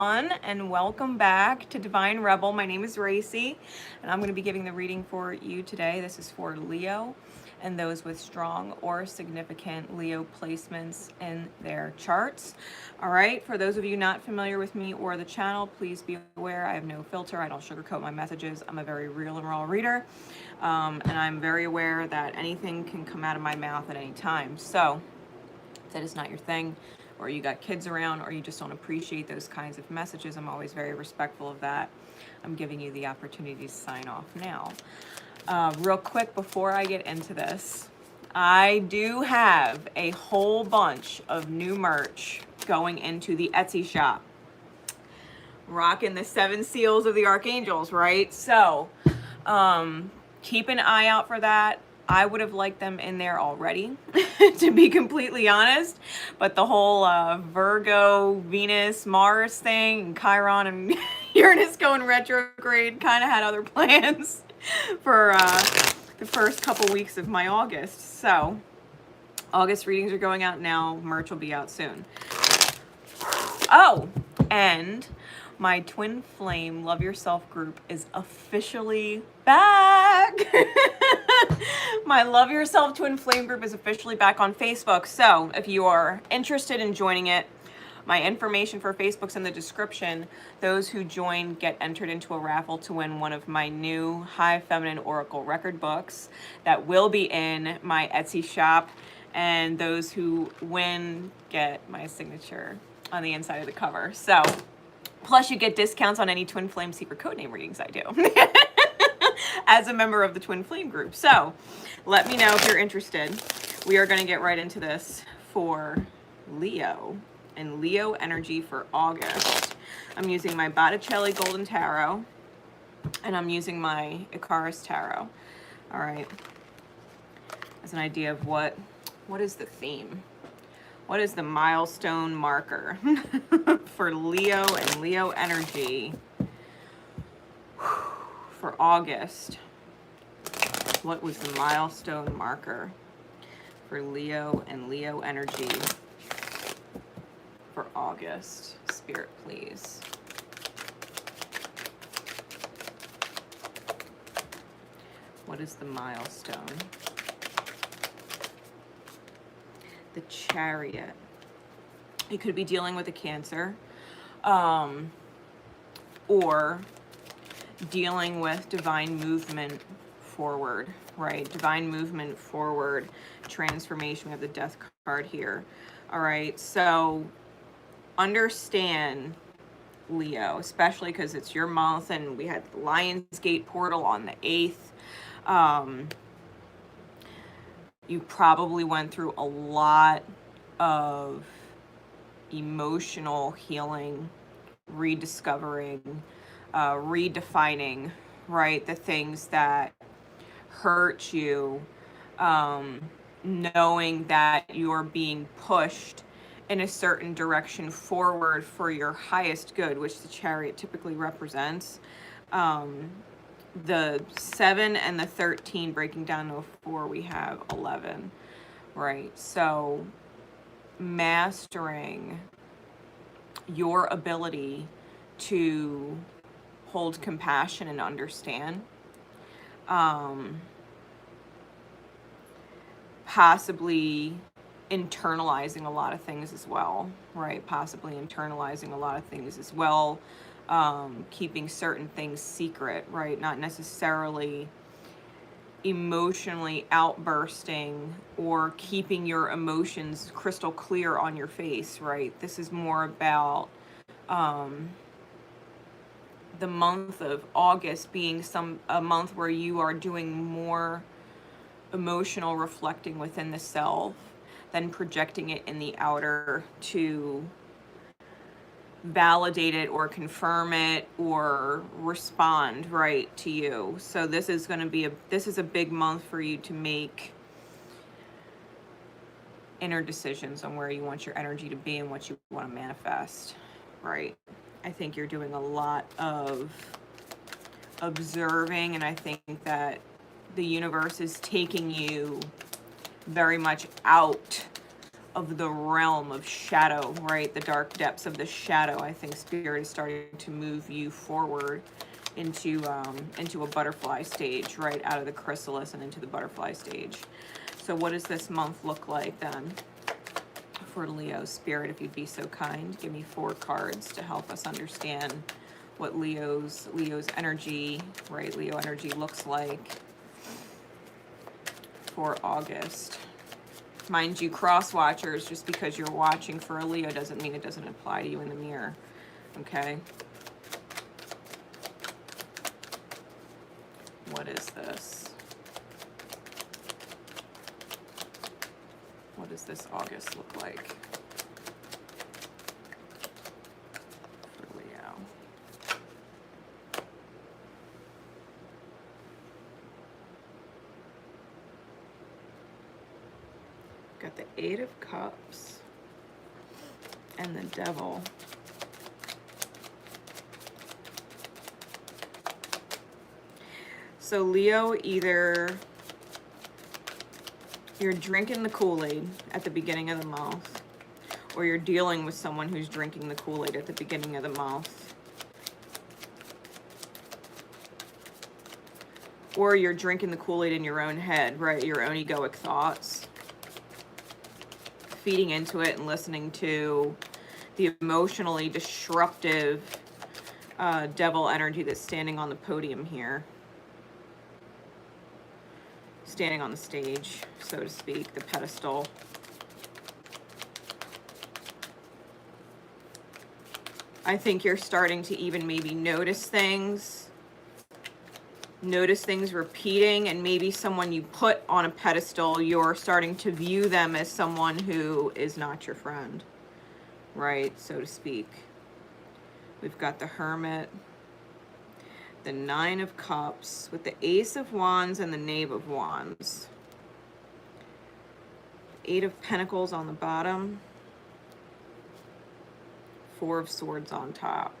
and welcome back to Divine Rebel. My name is Racey, and I'm going to be giving the reading for you today. This is for Leo and those with strong or significant Leo placements in their charts. All right, for those of you not familiar with me or the channel, please be aware I have no filter. I don't sugarcoat my messages. I'm a very real and raw reader, and I'm very aware that anything can come out of my mouth at any time. So, if that is not your thing, or you got kids around, or you just don't appreciate those kinds of messages, I'm always very respectful of that. I'm giving you the opportunity to sign off now. Real quick before I get into this, I do have a whole bunch of new merch going into the Etsy shop. Rocking the 7 seals of the archangels, right? So keep an eye out for that. I would have liked them in there already, to be completely honest. But the whole Virgo, Venus, Mars thing, and Chiron and Uranus going retrograde kind of had other plans for the first couple weeks of my August. So August readings are going out now. Merch will be out soon. Oh, and my Twin Flame Love Yourself group is officially back. My Love Yourself Twin Flame group is officially back on Facebook. So if you are interested in joining it, my information for Facebook's in the description. Those who join get entered into a raffle to win one of my new High Feminine Oracle record books that will be in my Etsy shop. And those who win get my signature on the inside of the cover. So, plus you get discounts on any Twin Flame secret codename readings I do as a member of the Twin Flame group. So, let me know if you're interested. We are going to get right into this for Leo and Leo energy for August. I'm using my Botticelli Golden Tarot, and I'm using my Icarus Tarot. All right. As an idea of what is the theme? What is the milestone marker for Leo and Leo energy for August? What was the milestone marker for Leo and Leo energy for August? Spirit, please. What is the milestone? The Chariot. You could be dealing with a Cancer, or dealing with divine movement forward, right? Divine movement forward, transformation. We have the Death card here. All right, so understand, Leo, especially because it's your month and we had the Lionsgate portal on the 8th. You probably went through a lot of emotional healing, rediscovering, redefining, right? The things that hurt you, knowing that you're being pushed in a certain direction forward for your highest good, which the Chariot typically represents. The 7 and the 13 breaking down to a 4, we have 11, right? So mastering your ability to hold compassion and understand, possibly internalizing a lot of things as well, right? Possibly internalizing a lot of things as well. Keeping certain things secret, right? Not necessarily emotionally outbursting or keeping your emotions crystal clear on your face, right? This is more about the month of August being a month where you are doing more emotional reflecting within the self than projecting it in the outer to validate it or confirm it or respond right to you. So this is going to be this is a big month for you to make inner decisions on where you want your energy to be and what you want to manifest, right? I think you're doing a lot of observing, and I think that the universe is taking you very much out of the realm of shadow, right? The dark depths of the shadow. I think Spirit is starting to move you forward into a butterfly stage, right? Out of the chrysalis and into the butterfly stage. So what does this month look like then for Leo? Spirit, if you'd be so kind, give me 4 cards to help us understand what Leo's energy, right? Leo energy looks like for August. Mind you, cross watchers, just because you're watching for a Leo doesn't mean it doesn't apply to you in the mirror. Okay? What is this? What does this August look like for Leo? Got the 8 of Cups and the Devil. So Leo, either you're drinking the Kool-Aid at the beginning of the month, or you're dealing with someone who's drinking the Kool-Aid at the beginning of the month, or you're drinking the Kool-Aid in your own head, right? Your own egoic thoughts, feeding into it and listening to the emotionally disruptive devil energy that's standing on the podium here. Standing on the stage, so to speak, the pedestal. I think you're starting to even maybe notice things repeating, and maybe someone you put on a pedestal, you're starting to view them as someone who is not your friend, right, so to speak. We've got the Hermit, the 9 of Cups with the Ace of Wands and the Knave of Wands. 8 of Pentacles on the bottom. 4 of Swords on top.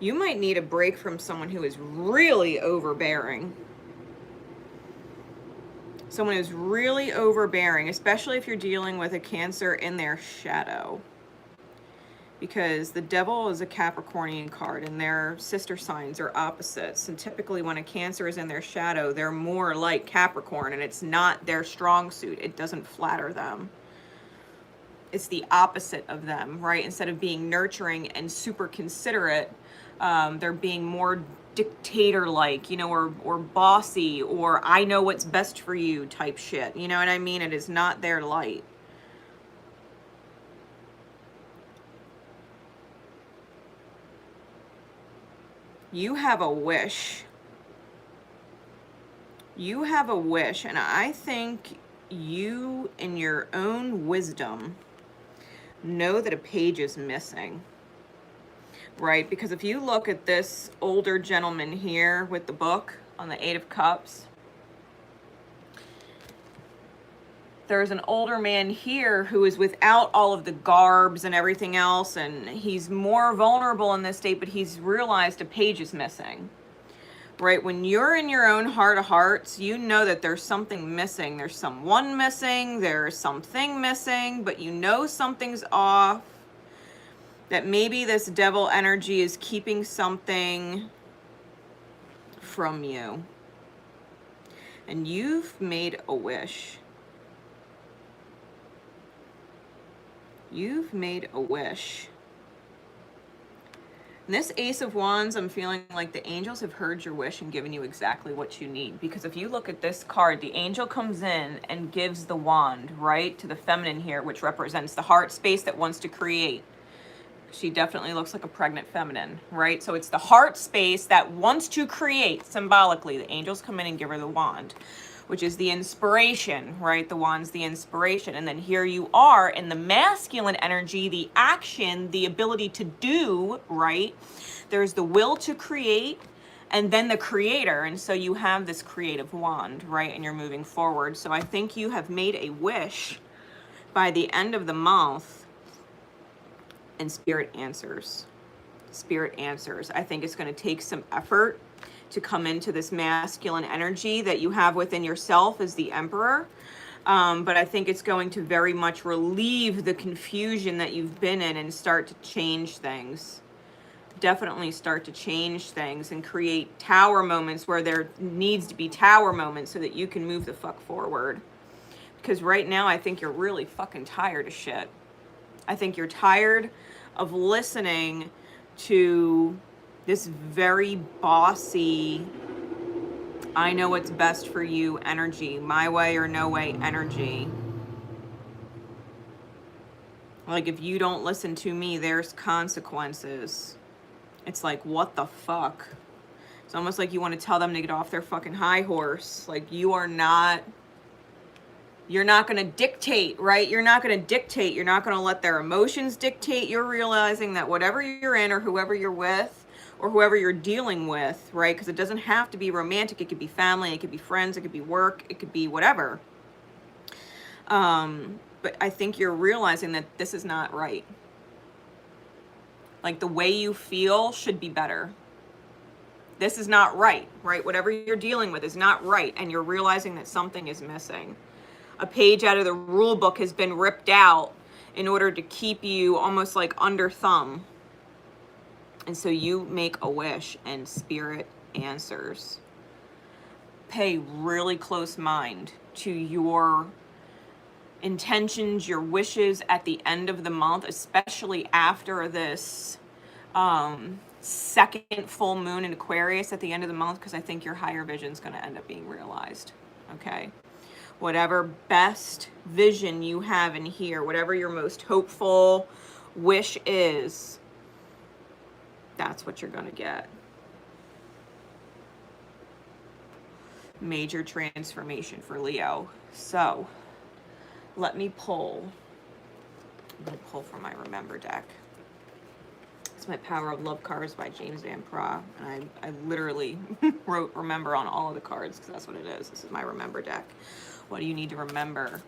You might need a break from someone who is really overbearing. Someone who's really overbearing, especially if you're dealing with a Cancer in their shadow. Because the Devil is a Capricornian card and their sister signs are opposites. And typically when a Cancer is in their shadow, they're more like Capricorn, and it's not their strong suit. It doesn't flatter them. It's the opposite of them, right? Instead of being nurturing and super considerate, they're being more dictator-like, you know, or bossy, or I know what's best for you type shit. You know what I mean? It is not their light. You have a wish. You have a wish, and I think you, in your own wisdom, know that a page is missing, right? Because if you look at this older gentleman here with the book on the 8 of Cups, there's an older man here who is without all of the garbs and everything else, and he's more vulnerable in this state, but he's realized a page is missing, right? When you're in your own heart of hearts, you know that there's something missing. There's someone missing, there's something missing, but you know something's off, that maybe this devil energy is keeping something from you. And you've made a wish. You've made a wish. And this Ace of Wands, I'm feeling like the angels have heard your wish and given you exactly what you need. Because if you look at this card, the angel comes in and gives the wand, right, to the feminine here, which represents the heart space that wants to create. She definitely looks like a pregnant feminine, right? So it's the heart space that wants to create symbolically. The angels come in and give her the wand, which is the inspiration, right? The wand's the inspiration. And then here you are in the masculine energy, the action, the ability to do, right? There's the will to create and then the creator. And so you have this creative wand, right? And you're moving forward. So I think you have made a wish by the end of the month, and Spirit answers. Spirit answers. I think it's going to take some effort to come into this masculine energy that you have within yourself as the Emperor. But I think it's going to very much relieve the confusion that you've been in and start to change things. Definitely start to change things and create tower moments where there needs to be tower moments so that you can move the fuck forward. Because right now I think you're really fucking tired of shit. I think you're tired of listening to this very bossy, I know what's best for you energy, my way or no way energy. Like, if you don't listen to me, there's consequences. It's like, what the fuck? It's almost like you want to tell them to get off their fucking high horse. Like, you're not going to dictate, right? You're not going to dictate. You're not going to let their emotions dictate. You're realizing that whatever you're in or whoever you're with or whoever you're dealing with, right? Because it doesn't have to be romantic. It could be family. It could be friends. It could be work. It could be whatever. But I think you're realizing that this is not right. Like, the way you feel should be better. This is not right, right? Whatever you're dealing with is not right. And you're realizing that something is missing. A page out of the rule book has been ripped out in order to keep you almost like under thumb. And so you make a wish and spirit answers. Pay really close mind to your intentions, your wishes at the end of the month, especially after this second full moon in Aquarius at the end of the month, because I think your higher vision is going to end up being realized. Okay. Whatever best vision you have in here, whatever your most hopeful wish is, that's what you're going to get. Major transformation for Leo. So let me pull. I'm going to pull from my Remember deck. It's my Power of Love cards by James Van Praagh. And I literally wrote Remember on all of the cards because that's what it is. This is my Remember deck. What do you need to remember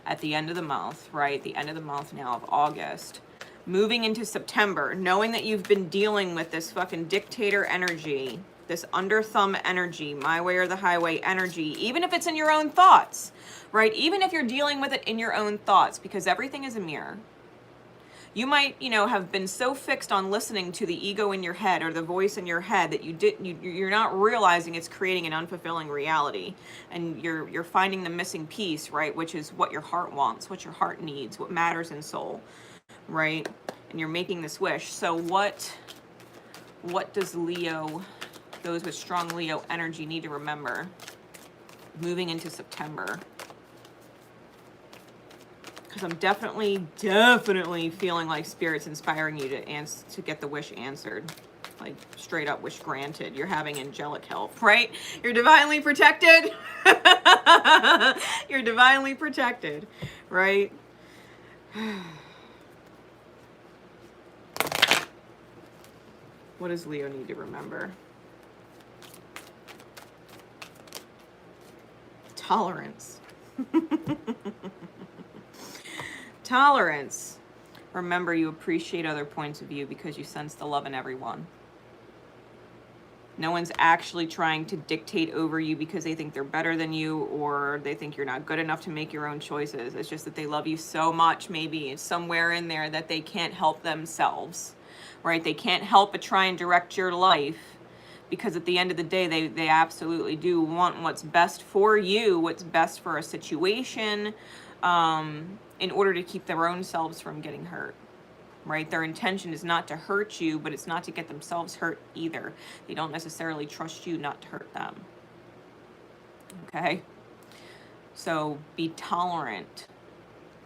at the end of the month, right? The end of the month now of August. Moving into September, knowing that you've been dealing with this fucking dictator energy, this under thumb energy, my way or the highway energy, even if it's in your own thoughts, right? Even if you're dealing with it in your own thoughts, because everything is a mirror. You might, have been so fixed on listening to the ego in your head or the voice in your head that you're not realizing it's creating an unfulfilling reality, and you're finding the missing piece, right? Which is what your heart wants, what your heart needs, what matters in soul, right? And you're making this wish. So what does Leo, those with strong Leo energy, need to remember moving into September? Because I'm definitely feeling like Spirit's inspiring you to get the wish answered. Like, straight up wish granted. You're having angelic help, right? You're divinely protected. You're divinely protected, right? What does Leo need to remember? Tolerance. Tolerance. Remember, you appreciate other points of view because you sense the love in everyone. No one's actually trying to dictate over you because they think they're better than you or they think you're not good enough to make your own choices. It's just that they love you so much, maybe it's somewhere in there, that they can't help themselves, right? They can't help but try and direct your life, because at the end of the day, they absolutely do want what's best for you, what's best for a situation, in order to keep their own selves from getting hurt, right? Their intention is not to hurt you, but it's not to get themselves hurt either. They don't necessarily trust you not to hurt them, okay? So be tolerant,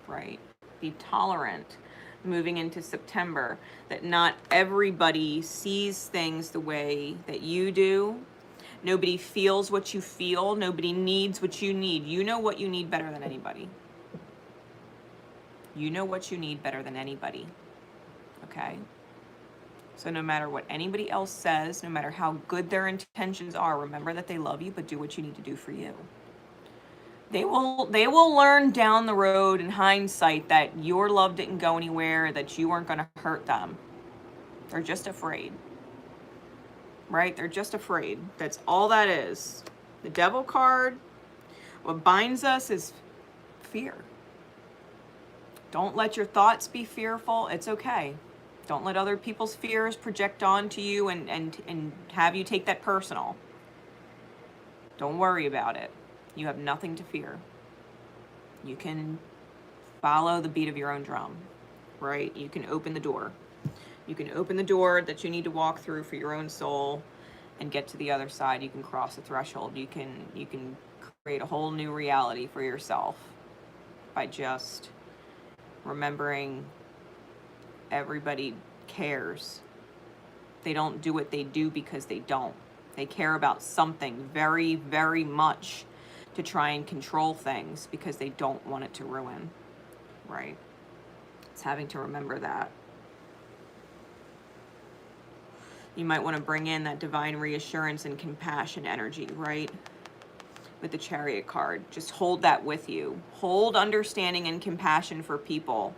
right? Be tolerant moving into September, that not everybody sees things the way that you do. Nobody feels what you feel. Nobody needs what you need. You know what you need better than anybody. You know what you need better than anybody, okay? So no matter what anybody else says, no matter how good their intentions are, remember that they love you, but do what you need to do for you. They will learn down the road in hindsight that your love didn't go anywhere, that you weren't going to hurt them. They're just afraid, right? They're just afraid. That's all that is. The Devil card, what binds us is fear. Don't let your thoughts be fearful. It's okay. Don't let other people's fears project onto you and have you take that personal. Don't worry about it. You have nothing to fear. You can follow the beat of your own drum, right? You can open the door. You can open the door that you need to walk through for your own soul and get to the other side. You can cross the threshold. You can create a whole new reality for yourself by just remembering everybody cares. They don't do what they do because they don't. They care about something very, very much to try and control things because they don't want it to ruin, right? It's having to remember that. You might want to bring in that divine reassurance and compassion energy, right? With the Chariot card. Just hold that with you. Hold understanding and compassion for people,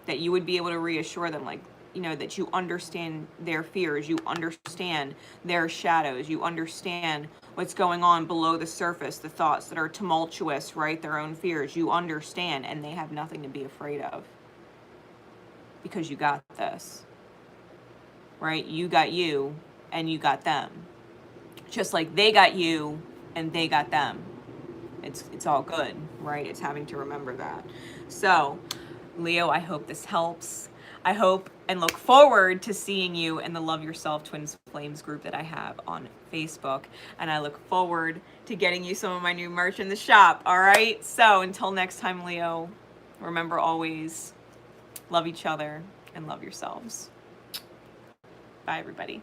that you would be able to reassure them, like, you know, that you understand their fears, you understand their shadows, you understand what's going on below the surface, the thoughts that are tumultuous, right? Their own fears, you understand, and they have nothing to be afraid of because you got this, right? You got you and you got them, just like they got you and they got them. It's all good, right? It's having to remember that. So, Leo, I hope this helps. I hope and look forward to seeing you in the Love Yourself Twins Flames group that I have on Facebook. And I look forward to getting you some of my new merch in the shop. All right. So until next time, Leo, remember always love each other and love yourselves. Bye, everybody.